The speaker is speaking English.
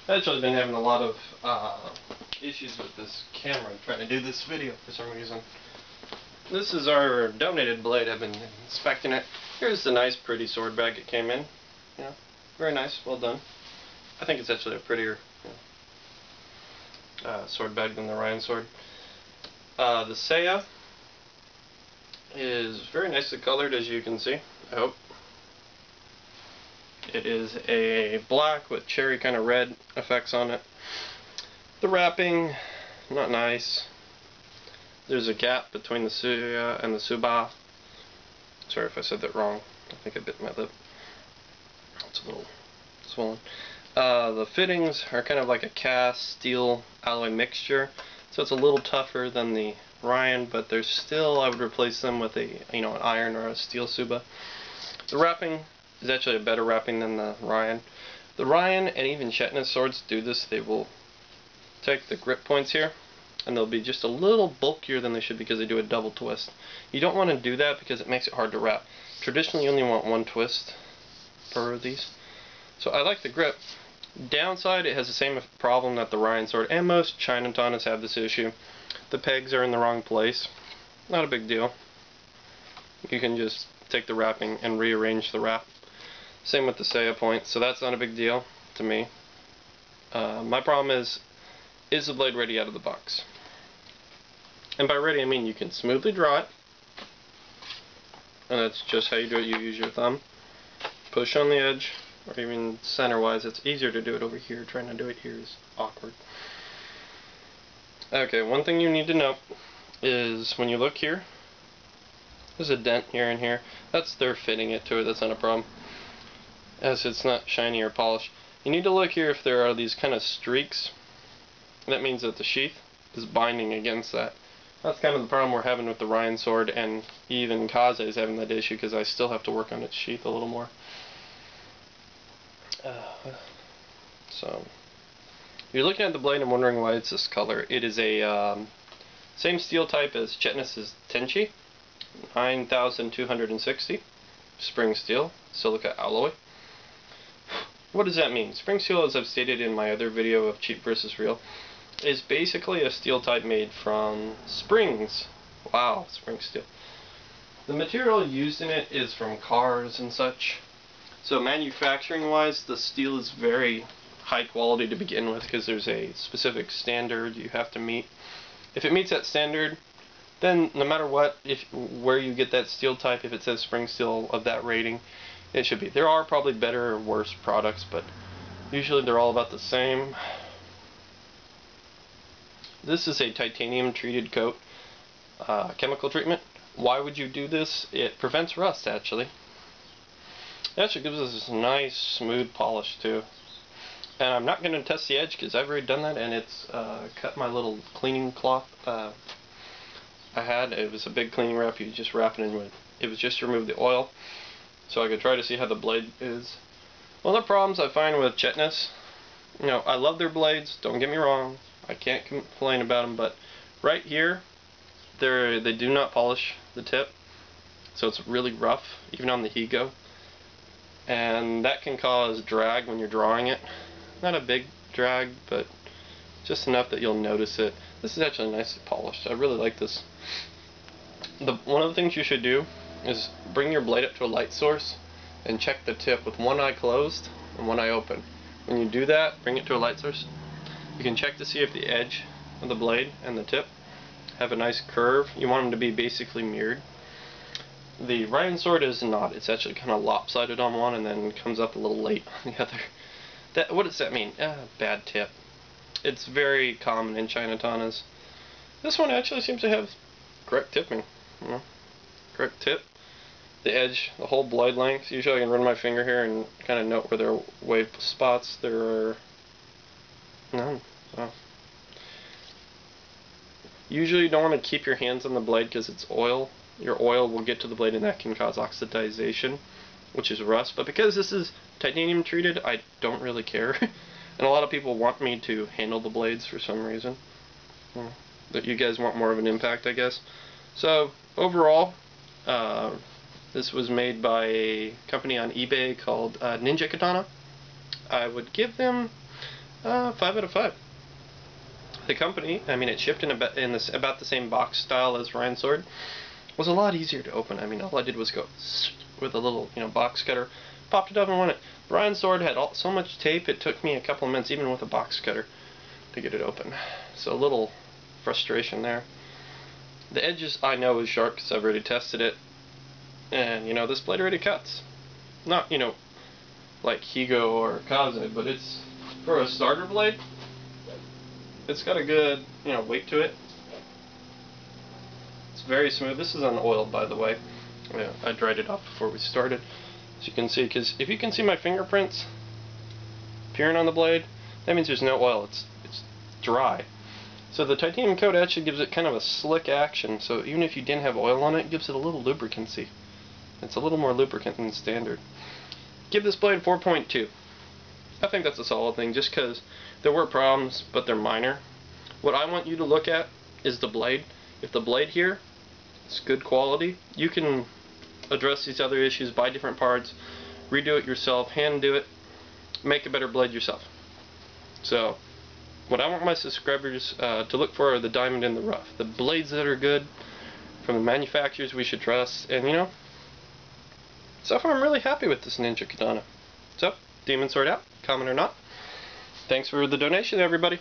I've actually been having a lot of issues with this camera trying to do this video for some reason. This is our donated blade. I've been inspecting it. Here's the nice pretty sword bag it came in. Yeah, very nice, well done. I think it's actually a prettier sword bag than the Ryan sword. The sageo is very nicely colored, as you can see, I hope. It is a black with cherry kind of red effects on it. The wrapping, not nice. There's a gap between the suya and the suba. Sorry if I said that wrong. I think I bit my lip. It's a little swollen. The fittings are kind of like a cast steel alloy mixture, so it's a little tougher than the Ryan, but there's still, I would replace them with a an iron or a steel suba. The wrapping is actually a better wrapping than the Ryan. The Ryan and even Shetness swords do this. They will take the grip points here and they'll be just a little bulkier than they should because they do a double twist. You don't want to do that because it makes it hard to wrap. Traditionally you only want one twist per these. So I like the grip. Downside, it has the same problem that the Ryan sword and most Chinatanas have this issue. The pegs are in the wrong place. Not a big deal. You can just take the wrapping and rearrange the wrap. Same with the sageo point, so that's not a big deal to me. My problem is the blade ready out of the box? And by ready I mean you can smoothly draw it, and that's just how you do it. You use your thumb, push on the edge, or even center wise. It's easier to do it over here. Trying to do it here is awkward. Okay, one thing you need to know is when you look here, there's a dent here and here. That's they're fitting it to it. That's not a problem, as it's not shiny or polished. You need to look here if there are these kind of streaks. That means that the sheath is binding against that. That's kind of the problem we're having with the Ryan sword, and even Kaze is having that issue because I still have to work on its sheath a little more. So you're looking at the blade and wondering why it's this color. It is a same steel type as Shetness's Tenchi, 9260, spring steel, silica alloy. What does that mean? Spring steel, as I've stated in my other video of cheap versus real, is basically a steel type made from springs. Wow, spring steel. The material used in it is from cars and such. So manufacturing wise, the steel is very high quality to begin with because there's a specific standard you have to meet. If it meets that standard, then no matter what, where you get that steel type, if it says spring steel of that rating, it should be. There are probably better or worse products, but usually they're all about the same. This is a titanium treated coat, chemical treatment. Why would you do this? It prevents rust, actually. It actually gives us this nice smooth polish too. And I'm not going to test the edge because I've already done that, and it's cut my little cleaning cloth I had. It was a big cleaning wrap. You just wrap it in with. It was just to remove the oil, so I could try to see how the blade is. One of the problems I find with Shetness, I love their blades. Don't get me wrong. I can't complain about them, but right here, they do not polish the tip, so it's really rough, even on the Higo, and that can cause drag when you're drawing it. Not a big drag, but just enough that you'll notice it. This is actually nicely polished. I really like this. One of the things you should do is bring your blade up to a light source and check the tip with one eye closed and one eye open. When you do that, bring it to a light source. You can check to see if the edge of the blade and the tip have a nice curve. You want them to be basically mirrored. The Ryan sword is not. It's actually kind of lopsided on one and then comes up a little late on the other. What does that mean? Bad tip. It's very common in Chinatanas. This one actually seems to have correct tipping. Correct tip. The edge, the whole blade length. Usually I can run my finger here and kind of note where there are wave spots. There are none. Oh. Usually you don't want to keep your hands on the blade because it's oil. Your oil will get to the blade and that can cause oxidization, which is rust. But because this is titanium treated, I don't really care. And a lot of people want me to handle the blades for some reason. That you guys want more of an impact, I guess. So overall, this was made by a company on eBay called Ninja-Katana. I would give them 5 out of 5. The company, I mean, it shipped in about the same box style as Ryan's sword. It was a lot easier to open. I mean, all I did was go with a little, box cutter, popped it up and went it. Ryan's sword had so much tape, it took me a couple of minutes, even with a box cutter, to get it open. So a little frustration there. The edges I know is sharp because I've already tested it, and this blade already cuts. Not like Higo or Kaze, but it's for a starter blade. It's got a good weight to it. It's very smooth. This is unoiled, by the way. Yeah, I dried it off before we started, as you can see. Because if you can see my fingerprints appearing on the blade, that means there's no oil. It's dry. So the titanium coat actually gives it kind of a slick action. So even if you didn't have oil on it, it gives it a little lubricancy. It's a little more lubricant than standard. Give this blade 4.2. I think that's a solid thing, just because there were problems, but they're minor. What I want you to look at is the blade. If the blade here is good quality, you can address these other issues, buy different parts, redo it yourself, hand do it, make a better blade yourself. So what I want my subscribers to look for are the diamond in the rough. The blades that are good from the manufacturers we should trust. And so far I'm really happy with this Ninja-Katana. So, Demon Sword out, comment or not. Thanks for the donation, everybody.